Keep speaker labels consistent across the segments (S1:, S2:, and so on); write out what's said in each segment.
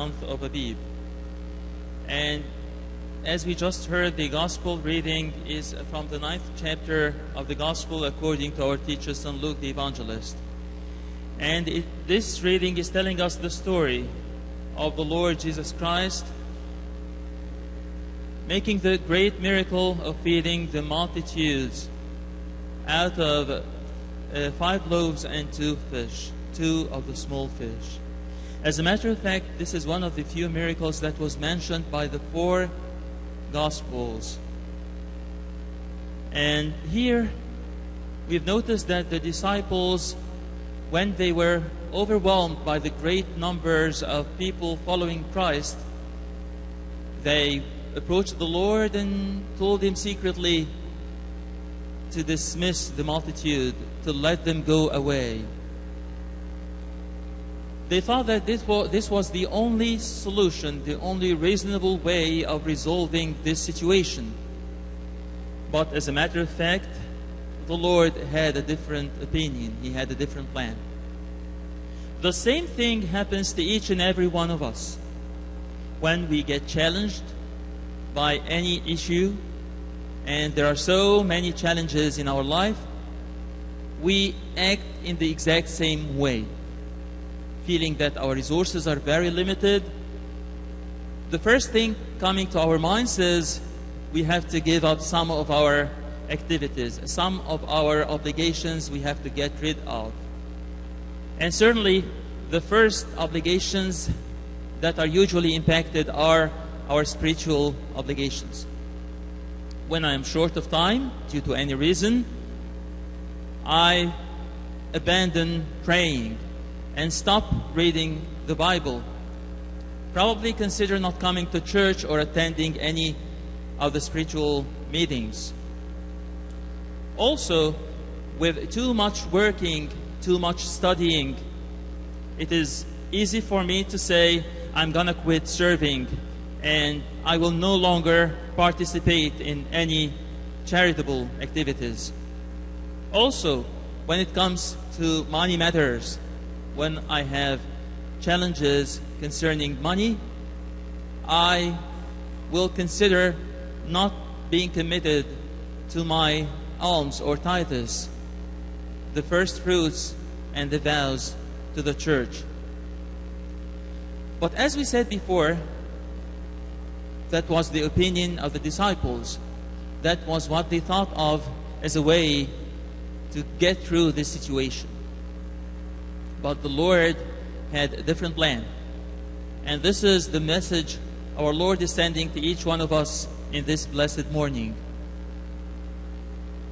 S1: month of Habeeb. And as we just heard, the gospel reading is from the 9th chapter of the gospel according to our teacher, St. Luke the evangelist. And this reading is telling us the story of the Lord Jesus Christ making the great miracle of feeding the multitudes out of 5 loaves and 2 fish, 2 of the small fish. As a matter of fact, this is one of the few miracles that was mentioned by the 4 Gospels. And here we've noticed that the disciples, when they were overwhelmed by the great numbers of people following Christ, they approached the Lord and told Him secretly to dismiss the multitude, to let them go away. They thought that this was the only solution, the only reasonable way of resolving this situation. But as a matter of fact, the Lord had a different opinion. He had a different plan. The same thing happens to each and every one of us. When we get challenged by any issue, and there are so many challenges in our life, we act in the exact same way, feeling that our resources are very limited. The first thing coming to our minds is we have to give up some of our activities, some of our obligations we have to get rid of. And certainly the first obligations that are usually impacted are our spiritual obligations. When I am short of time, due to any reason, I abandon praying and stop reading the Bible. Probably consider not coming to church or attending any of the spiritual meetings. Also, with too much working, too much studying, it is easy for me to say, I'm gonna quit serving and I will no longer participate in any charitable activities. Also, when it comes to money matters, when I have challenges concerning money, I will consider not being committed to my alms or tithes, the first fruits and the vows to the church. But as we said before, that was the opinion of the disciples. That was what they thought of as a way to get through this situation. But the Lord had a different plan. And this is the message our Lord is sending to each one of us in this blessed morning.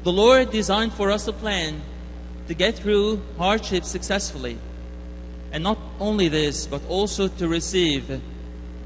S1: The Lord designed for us a plan to get through hardships successfully. And not only this, but also to receive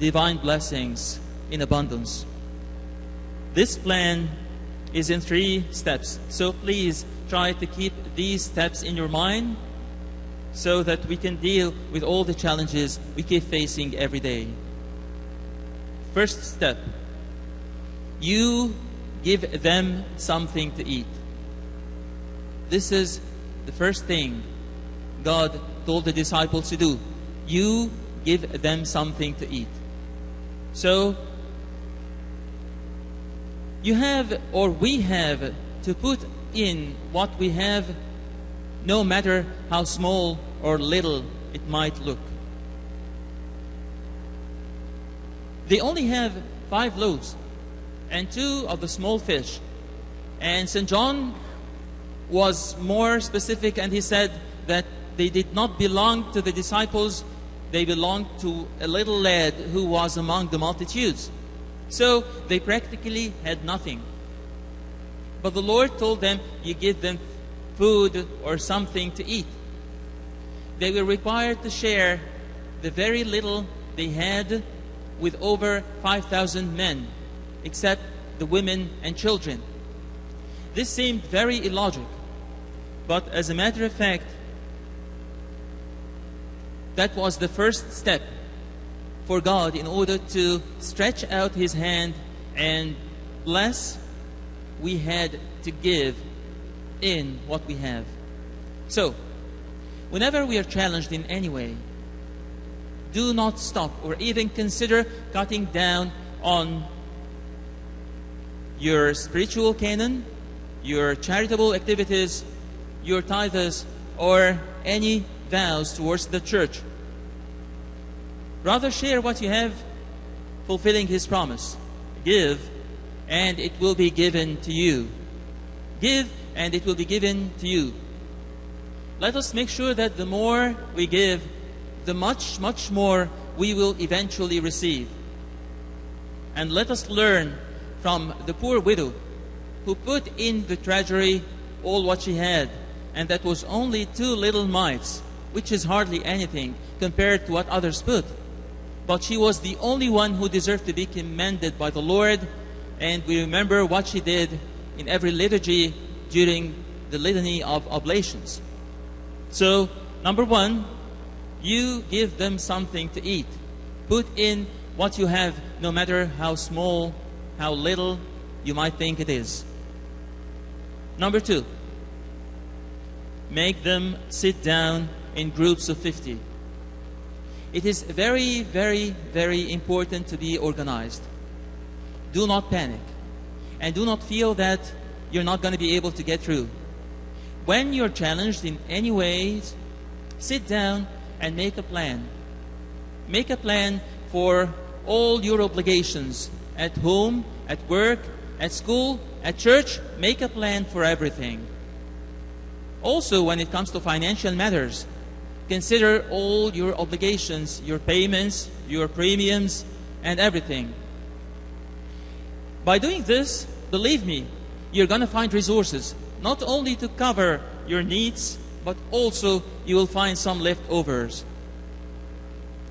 S1: divine blessings in abundance. This plan is in 3 steps. So please try to keep these steps in your mind so that we can deal with all the challenges we keep facing every day. First step, you give them something to eat. This is the first thing God told the disciples to do. You give them something to eat. So, you have, or we have, to put in what we have, no matter how small or little it might look. They only have 5 loaves and 2 of the small fish. And St. John was more specific, and he said that they did not belong to the disciples, they belonged to a little lad who was among the multitudes. So they practically had nothing. But the Lord told them, you give them food or something to eat. They were required to share the very little they had with over 5,000 men, except the women and children. This seemed very illogical. But as a matter of fact, that was the first step for God in order to stretch out His hand and bless. We had to give in what we have. So, whenever we are challenged in any way, Do not stop or even consider cutting down on your spiritual canon, your charitable activities, your tithes, or any vows towards the church. Rather share what you have, fulfilling His promise. Give, and it will be given to you. Give, and it will be given to you. Let us make sure that the more we give, the much more we will eventually receive. And let us learn from the poor widow who put in the treasury all what she had, and that was only 2 little mites, which is hardly anything compared to what others put. But she was the only one who deserved to be commended by the Lord, and we remember what she did in every liturgy during the litany of oblations. So, number 1, you give them something to eat. Put in what you have, no matter how small, how little you might think it is. Number 2, make them sit down in groups of 50. It is very, very, very important to be organized. Do not panic, and do not feel that you're not going to be able to get through. When you're challenged in any ways, sit down and make a plan. Make a plan for all your obligations at home, at work, at school, at church. Make a plan for everything. Also, when it comes to financial matters, consider all your obligations, your payments, your premiums, and everything. By doing this, believe me, you're going to find resources, not only to cover your needs, but also you will find some leftovers.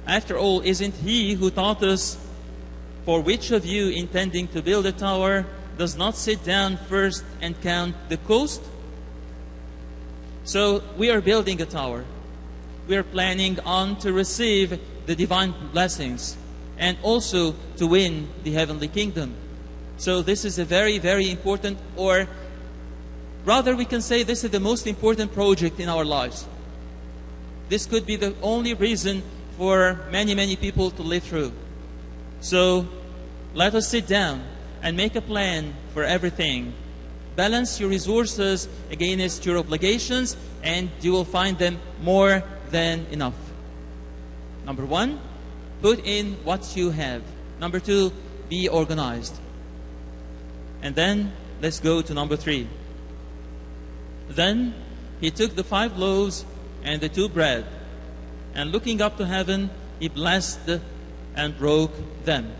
S1: After all, isn't He who taught us, for which of you intending to build a tower does not sit down first and count the cost? So we are building a tower. We are planning on to receive the divine blessings and also to win the heavenly kingdom. So this is a very, very important, or rather we can say this is the most important project in our lives. This could be the only reason for many, many people to live through. So let us sit down and make a plan for everything. Balance your resources against your obligations, and you will find them more than enough. Number 1, put in what you have. Number 2, be organized. And then let's go to number 3. Then He took the 5 loaves and the 2 bread, and looking up to heaven, He blessed and broke them.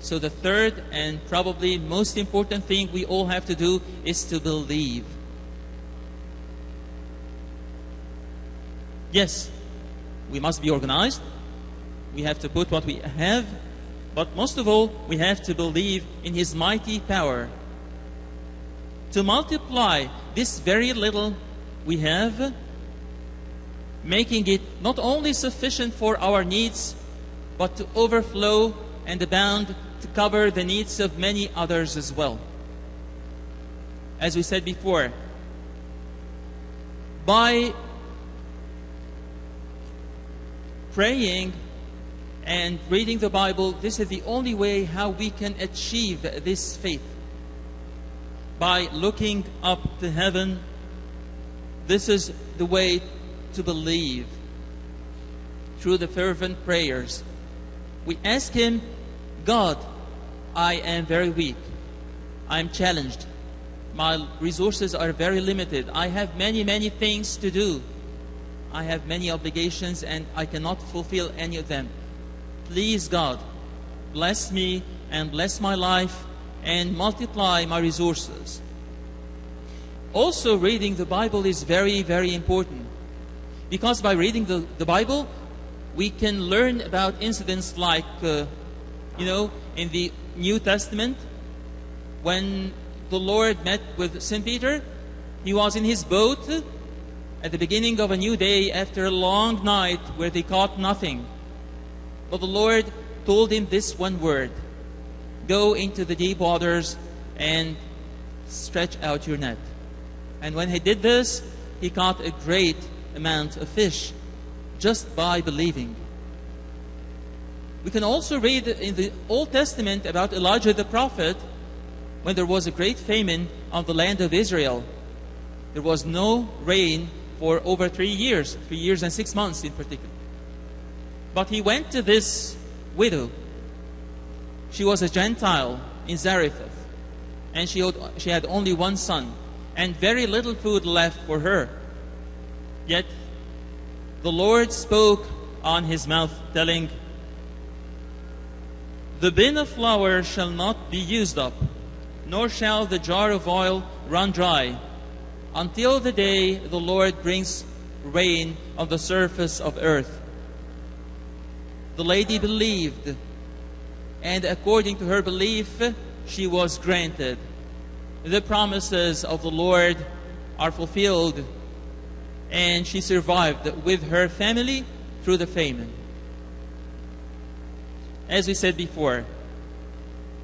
S1: So the third and probably most important thing we all have to do is to believe. Yes, we must be organized. We have to put what we have. But most of all, we have to believe in His mighty power to multiply this very little we have, making it not only sufficient for our needs, but to overflow and abound to cover the needs of many others as well. As we said before, by praying and reading the Bible, this is the only way how we can achieve this faith. By looking up to heaven, this is the way to believe. Through the fervent prayers, we ask Him, God, I am very weak. I am challenged. My resources are very limited. I have many, many things to do. I have many obligations and I cannot fulfill any of them. Please, God, bless me and bless my life and multiply my resources. Also, reading the Bible is very, very important. Because by reading the Bible, we can learn about incidents like, in the New Testament, when the Lord met with St. Peter, he was in his boat at the beginning of a new day after a long night where they caught nothing. But the Lord told him this one word: go into the deep waters and stretch out your net. And when he did this, he caught a great amount of fish. just by believing. We can also read in the Old Testament about Elijah the prophet when there was a great famine on the land of Israel. There was no rain for over 3 years and 6 months in particular. But he went to this widow. She was a Gentile in Zarephath, and she had only one son, and very little food left for her. Yet the Lord spoke on his mouth, telling, "The bin of flour shall not be used up, nor shall the jar of oil run dry, until the day the Lord brings rain on the surface of earth." The lady believed, and according to her belief, she was granted. The promises of the Lord are fulfilled, and she survived with her family through the famine. As we said before,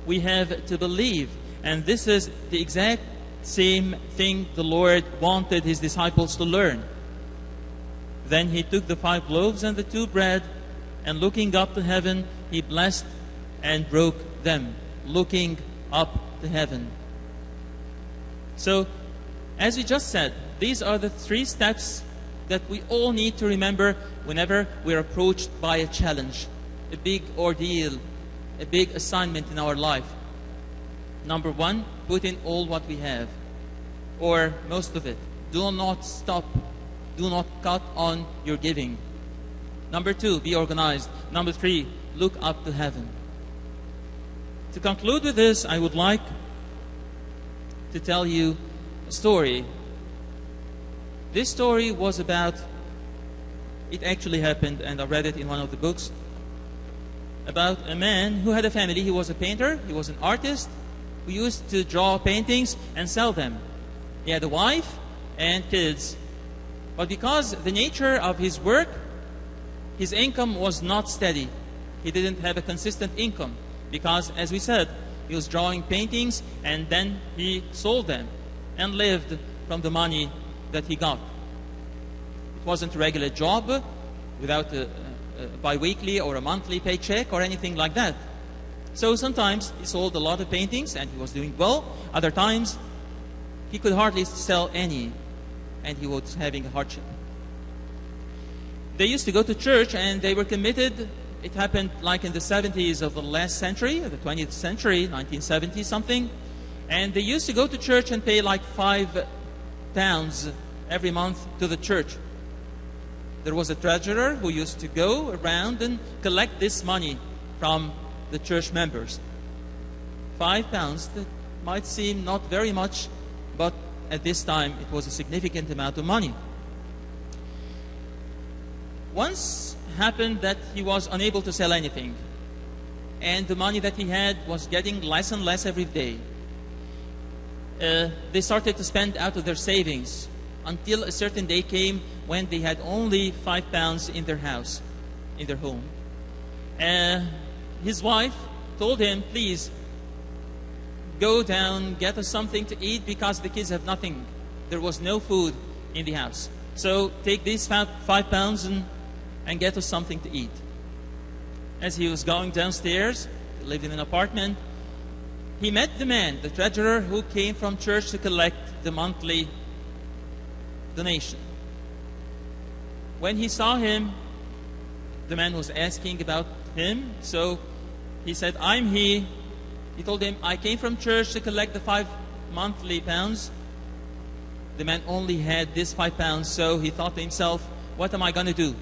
S1: we have to believe, and this is the exact same thing the Lord wanted his disciples to learn. Then he took the 5 loaves and the 2 bread, and looking up to heaven, he blessed and broke them, looking up to heaven. So, as we just said, these are the 3 steps that we all need to remember whenever we're approached by a challenge, a big ordeal, a big assignment in our life. Number 1, put in all what we have, or most of it. Do not stop. Do not cut on your giving. Number 2, be organized. Number 3, look up to heaven. To conclude with this, I would like to tell you a story. This story was about, it actually happened, and I read it in one of the books, about a man who had a family. He was a painter, he was an artist, who used to draw paintings and sell them. He had a wife and kids. But because the nature of his work, his income was not steady. He didn't have a consistent income because, as we said, he was drawing paintings and then he sold them and lived from the money that he got. It wasn't a regular job without a bi-weekly or a monthly paycheck or anything like that. So sometimes he sold a lot of paintings and he was doing well. Other times he could hardly sell any and he was having a hardship. They used to go to church and they were committed. It happened like in the 70s of the last century, the 20th century, 1970 something. And they used to go to church and pay like £5 every month to the church. There was a treasurer who used to go around and collect this money from the church members. £5, that might seem not very much, but at this time it was a significant amount of money. Once happened that he was unable to sell anything, and the money that he had was getting less and less every day. They started to spend out of their savings until a certain day came when they had only £5 in their house, in their home. His wife told him, "Please, go down, get us something to eat because the kids have nothing." There was no food in the house. "So take these £5 and get us something to eat." As he was going downstairs, he lived in an apartment, he met the man, the treasurer, who came from church to collect the monthly donation. When he saw him, the man was asking about him, so he said, "I'm he." He told him, "I came from church to collect the 5 monthly pounds." The man only had this £5, so he thought to himself, "What am I going to do?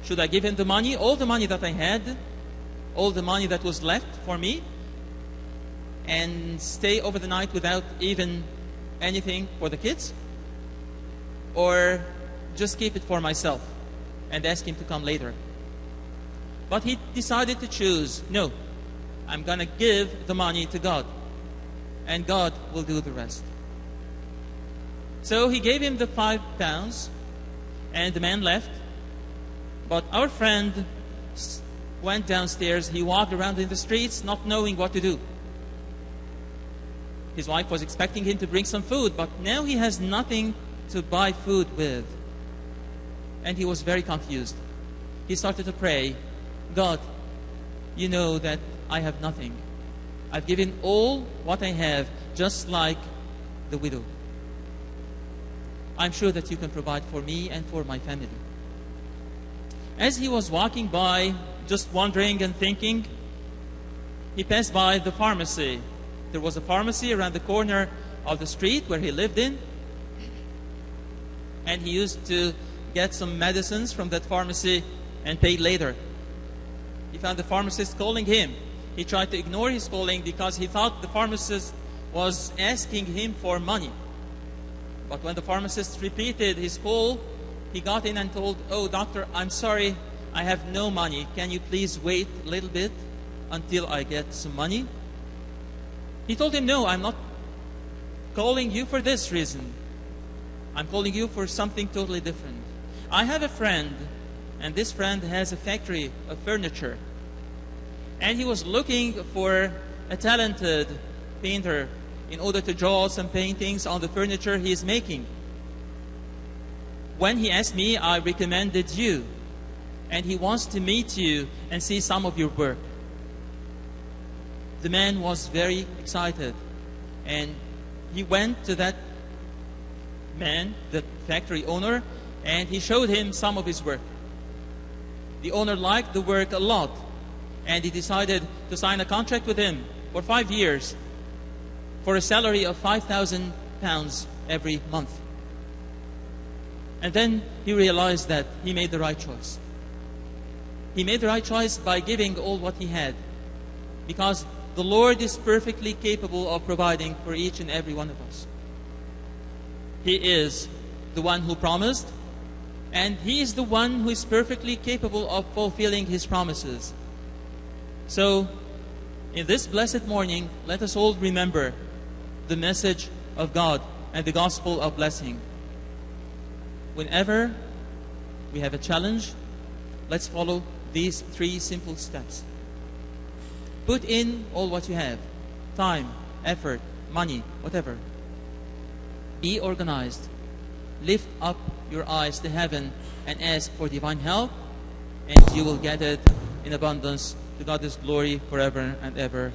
S1: Should I give him the money, all the money that I had, all the money that was left for me, and stay over the night without even anything for the kids? Or just keep it for myself and ask him to come later?" But he decided to choose, "No, I'm going to give the money to God, and God will do the rest." So he gave him the £5, and the man left. But our friend went downstairs. He walked around in the streets not knowing what to do. His wife was expecting him to bring some food, but now he has nothing to buy food with. And he was very confused. he started to pray, God, you know that I have nothing. I've given all what I have, just like the widow. I'm sure that you can provide for me and for my family. As he was walking by, just wondering and thinking, he passed by the pharmacy. There was a pharmacy around the corner of the street where he lived in. And he used to get some medicines from that pharmacy and pay later. He found the pharmacist calling him. He tried to ignore his calling because he thought the pharmacist was asking him for money. But when the pharmacist repeated his call, he got in and told, "Oh, doctor, I'm sorry, I have no money. Can you please wait a little bit until I get some money?" He told him, "No, I'm not calling you for this reason. I'm calling you for something totally different. I have a friend, and this friend has a factory of furniture. And he was looking for a talented painter in order to draw some paintings on the furniture he is making. When he asked me, I recommended you. And he wants to meet you and see some of your work." The man was very excited. And he went to that man, the factory owner, and he showed him some of his work. The owner liked the work a lot, and he decided to sign a contract with him for 5 years for a salary of £5,000 every month. And then he realized that he made the right choice. He made the right choice by giving all what he had, because the Lord is perfectly capable of providing for each and every one of us. He is the one who promised, and He is the one who is perfectly capable of fulfilling His promises. So, in this blessed morning, let us all remember the message of God and the gospel of blessing. Whenever we have a challenge, let's follow these 3 simple steps. Put in all what you have: time, effort, money, whatever. Be organized. Lift up your eyes to heaven and ask for divine help, and you will get it in abundance. To God is glory forever and ever.